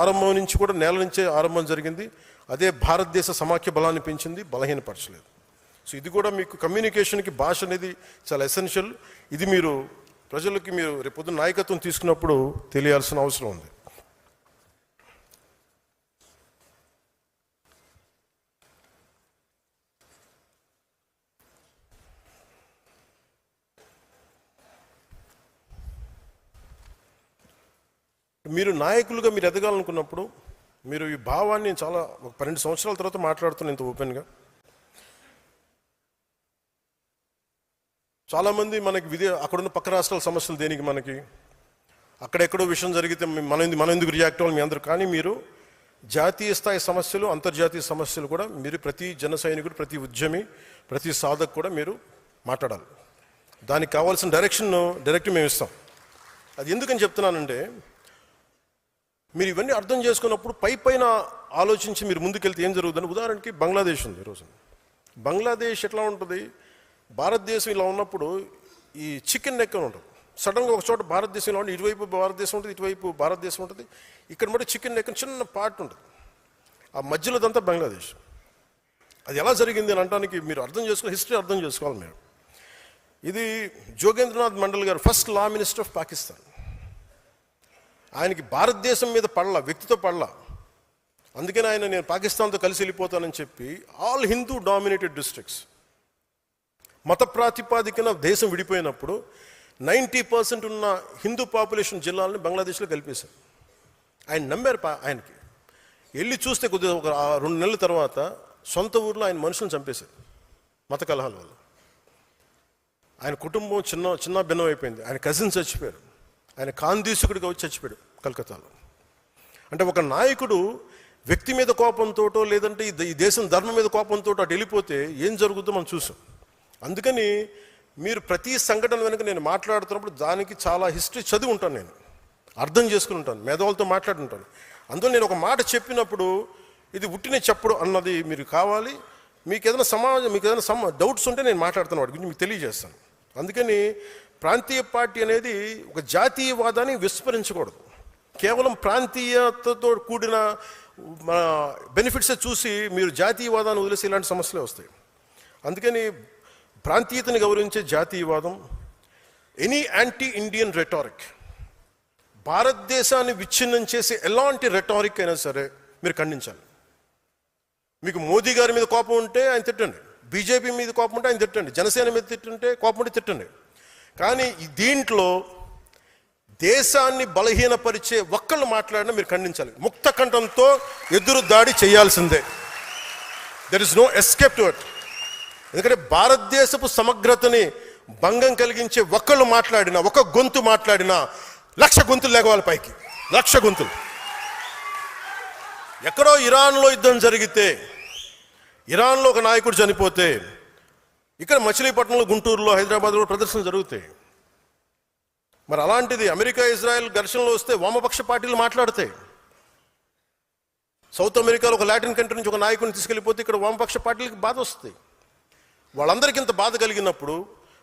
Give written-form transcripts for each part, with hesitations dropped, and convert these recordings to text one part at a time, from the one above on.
ఆరంభం నుంచి కూడా నేల నుంచే ఆరంభం జరిగింది. అదే భారతదేశ సమాఖ్య బలాన్ని పెంచింది, బలహీనపరచలేదు. సో ఇది కూడా మీకు కమ్యూనికేషన్కి భాష అనేది చాలా ఎసెన్షియల్. ఇది మీరు ప్రజలకి మీరు రేపొద్దున నాయకత్వం తీసుకున్నప్పుడు తెలియాల్సిన అవసరం ఉంది. మీరు నాయకులుగా మీరు ఎదగాలనుకున్నప్పుడు మీరు ఈ భావాన్ని చాలా 12 సంవత్సరాల తర్వాత మాట్లాడుతున్న ఇంత ఓపెన్గా. చాలామంది మనకి అక్కడున్న పక్క రాష్ట్రాల సమస్యలు దేనికి, మనకి అక్కడెక్కడో విషయం జరిగితే మనం ఎందుకు రియాక్ట్ అవ్వాలి మీ అందరూ. కానీ మీరు జాతీయ స్థాయి సమస్యలు, అంతర్జాతీయ సమస్యలు కూడా మీరు ప్రతి జన సైనికుడు, ప్రతి ఉద్యమి, ప్రతి సాధకు కూడా మీరు మాట్లాడాలి. దానికి కావాల్సిన డైరెక్ట్ మేము ఇస్తాం. అది ఎందుకని చెప్తున్నానంటే, మీరు ఇవన్నీ అర్థం చేసుకున్నప్పుడు పైన ఆలోచించి మీరు ముందుకెళ్తే ఏం జరుగుతుందని. ఉదాహరణకి బంగ్లాదేశ్ ఉంది. ఈరోజు బంగ్లాదేశ్ ఎట్లా ఉంటుంది, భారతదేశం ఇలా ఉన్నప్పుడు ఈ చికెన్ నెక్ అని ఉంటుంది. సడన్గా ఒక చోట భారతదేశంలో ఉండి ఇటువైపు భారతదేశం ఉంటుంది, ఇటువైపు భారతదేశం ఉంటుంది. ఇక్కడ మళ్ళీ చికెన్ నెక్ చిన్న పార్ట్ ఉంటుంది, ఆ మధ్యలోదంతా బంగ్లాదేశ్. అది ఎలా జరిగింది అని అనడానికి మీరు అర్థం చేసుకోవాలి, హిస్టరీ అర్థం చేసుకోవాలి మీరు. ఇది జోగేంద్రనాథ్ మండల్ గారు first law minister of Pakistan. ఆయనకి భారతదేశం మీద పడలా, వ్యక్తితో పడలా. అందుకని ఆయన నేను పాకిస్తాన్తో కలిసి వెళ్ళిపోతానని చెప్పి ఆల్ హిందూ డామినేటెడ్ డిస్ట్రిక్ట్స్, మత ప్రాతిపాదికన దేశం విడిపోయినప్పుడు 90% ఉన్న హిందూ పాపులేషన్ జిల్లాలని బంగ్లాదేశ్లో కలిపేశారు. ఆయన నమ్మారు. ఆయనకి వెళ్ళి చూస్తే కొద్దిగా ఒక 2 నెలల తర్వాత సొంత ఊర్లో ఆయన మనుషులను చంపేశారు మత కలహాల వల్ల. ఆయన కుటుంబం చిన్న భిన్నం అయిపోయింది. ఆయన కజిన్స్ చచ్చిపోయారు. ఆయన కాందీసుకుడిగా వచ్చి చచ్చిపోయాడు కలకత్తాలో. అంటే ఒక నాయకుడు వ్యక్తి మీద కోపంతోటో లేదంటే ఈ దేశం ధర్మం మీద కోపంతో అటు వెళ్ళిపోతే ఏం జరుగుతుందో మనం చూసాం. అందుకని మీరు ప్రతి సంఘటన వెనుక నేను మాట్లాడుతున్నప్పుడు దానికి చాలా హిస్టరీ చదివి ఉంటాను, నేను అర్థం చేసుకుని ఉంటాను, మేధావులతో మాట్లాడుంటాను. అందులో నేను ఒక మాట చెప్పినప్పుడు ఇది ఉట్టినే చెప్పడు అన్నది మీరు కావాలి. మీకు ఏదైనా డౌట్స్ ఉంటే నేను మాట్లాడుతాను, వాటి గురించి మీకు తెలియజేస్తాను. అందుకని ప్రాంతీయ పార్టీ అనేది ఒక జాతీయవాదాన్ని విస్మరించకూడదు. కేవలం ప్రాంతీయతతో కూడిన బెనిఫిట్సే చూసి మీరు జాతీయవాదాన్ని వదిలేసి ఇలాంటి సమస్యలే వస్తాయి. అందుకని ప్రాంతీయతని గౌరవించే జాతీయవాదం, ఎనీ యాంటీ ఇండియన్ రెటారిక్, భారతదేశాన్ని విచ్ఛిన్నం చేసే ఎలాంటి రెటారిక్ అయినా సరే మీరు ఖండించాలి. మీకు మోదీ గారి మీద కోపం ఉంటే ఆయన తిట్టండి, బీజేపీ మీద కోపం ఉంటే ఆయన తిట్టండి, జనసేన మీద కోపం ఉంటే తిట్టండి. కానీ దీంట్లో దేశాన్ని బలహీనపరిచే ఒక్కళ్ళు మాట్లాడినా మీరు ఖండించాలి. ముక్త కంఠంతో ఎదురు దాడి చేయాల్సిందే. There is no escape to it. ఎందుకంటే భారతదేశపు సమగ్రతని భంగం కలిగించే ఒక్కళ్ళు మాట్లాడినా, ఒక గొంతు మాట్లాడినా 1,00,000 గొంతులు లేవాలి పైకి, 1,00,000 గొంతులు. ఎక్కడో ఇరాన్లో యుద్ధం జరిగితే, ఇరాన్లో ఒక నాయకుడు చనిపోతే, ఇక్కడ మచిలీపట్నంలో, గుంటూరులో, హైదరాబాద్లో ప్రదర్శనలు జరుగుతాయి. మరి అలాంటిది అమెరికా ఇజ్రాయెల్ ఘర్షణలో వస్తే వామపక్ష పార్టీలు మాట్లాడతాయి. సౌత్ అమెరికాలో ఒక లాటిన్ కంట్రీ నుంచి ఒక నాయకుడిని తీసుకెళ్ళిపోతే ఇక్కడ వామపక్ష పార్టీలకి బాధ వస్తుంది. వాళ్ళందరికీ ఇంత బాధ కలిగినప్పుడు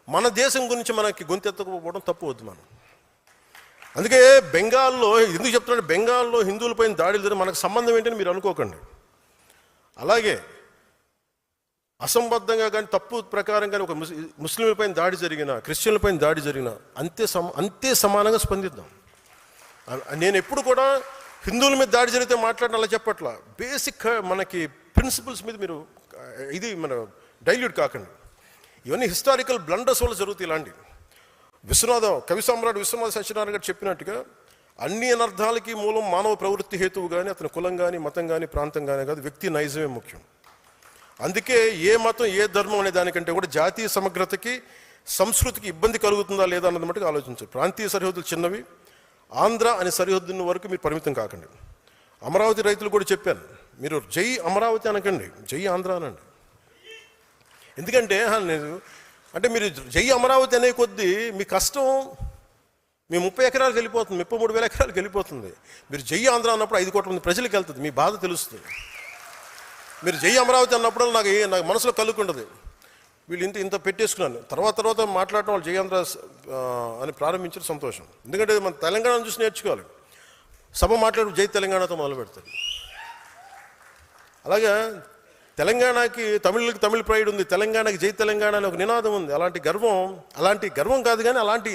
మన దేశం గురించి మనకి గొంతెత్తకపోవడం తప్పు వద్దు మనం. అందుకే బెంగాల్లో ఎందుకు చెప్తున్నాడు, బెంగాల్లో హిందువులపైన దాడులు జరిగి మనకు సంబంధం ఏంటని మీరు అనుకోకండి. అలాగే అసంబద్ధంగా కానీ తప్పు ప్రకారం కానీ ఒక ముస్లింలపైన దాడి జరిగినా, క్రిస్టియన్లపైన దాడి జరిగినా అంతే సమానంగా స్పందిద్దాం. నేను ఎప్పుడు కూడా హిందువుల మీద దాడి జరిగితే మాట్లాడిన అలా చెప్పట్లా. బేసిక్ మనకి ప్రిన్సిపల్స్ మీద మీరు మన డైల్యూట్ కాకండి. ఇవన్నీ హిస్టారికల్ బ్లండర్స్ వల్ల జరుగుతాయి. ఇలాంటి కవి సమ్రాట్ విశ్వనాథ సత్యనారాయణ గారు చెప్పినట్టుగా అన్ని అనర్థాలకి మూలం మానవ ప్రవృత్తి హేతువు కానీ, అతని కులం కానీ, మతం కానీ, ప్రాంతం కానీ కాదు, వ్యక్తి నైజమే ముఖ్యం. అందుకే ఏ మతం, ఏ ధర్మం అనే దానికంటే కూడా జాతీయ సమగ్రతకి, సంస్కృతికి ఇబ్బంది కలుగుతుందా లేదా అన్నది మటుకు ఆలోచించారు. ప్రాంతీయ సరిహద్దులు చిన్నవి, ఆంధ్ర అనే సరిహద్దుల వరకు మీరు పరిమితం కాకండి. అమరావతి రైతులు కూడా చెప్పాను, మీరు జై అమరావతి అనకండి, జై ఆంధ్ర అనండి. ఎందుకంటే మీరు జై అమరావతి అనే కొద్దీ మీ కష్టం మీ 30 ఎకరాలకు వెళ్ళిపోతుంది, 33,000 ఎకరాలకు వెళ్ళిపోతుంది. మీరు జై ఆంధ్ర అన్నప్పుడు 5 కోట్ల మంది ప్రజలకు వెళ్తుంది, మీ బాధ తెలుస్తుంది. మీరు జై అమరావతి అన్నప్పుడు నాకు మనసులో కలుగుకుంటుంది, వీళ్ళు ఇంత పెట్టేసుకున్నాను. తర్వాత మాట్లాడటం వాళ్ళు జై ఆంధ్ర అని ప్రారంభించడం సంతోషం. ఎందుకంటే మన తెలంగాణను చూసి నేర్చుకోవాలి. సభ మాట్లాడు జై తెలంగాణతో మొదలు పెడతారు. అలాగా తెలంగాణకి తమిళ ప్రైడ్ ఉంది, తెలంగాణకి జై తెలంగాణ అని ఒక నినాదం ఉంది. అలాంటి గర్వం కాదు, కానీ అలాంటి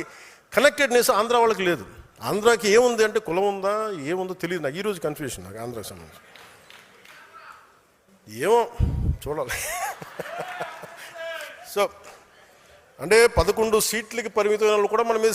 కనెక్టెడ్నెస్ ఆంధ్ర వాళ్ళకి లేదు. ఆంధ్రాకి ఏముంది అంటే కులం ఉందా ఏముందో తెలియదు నాకు. ఈరోజు కన్ఫ్యూషన్ నాకు ఆంధ్రాకి సంబంధించి. ఏమో చూడాలి. సో అంటే 11 సీట్లకి పరిమితమైన వాళ్ళు కూడా మన మీద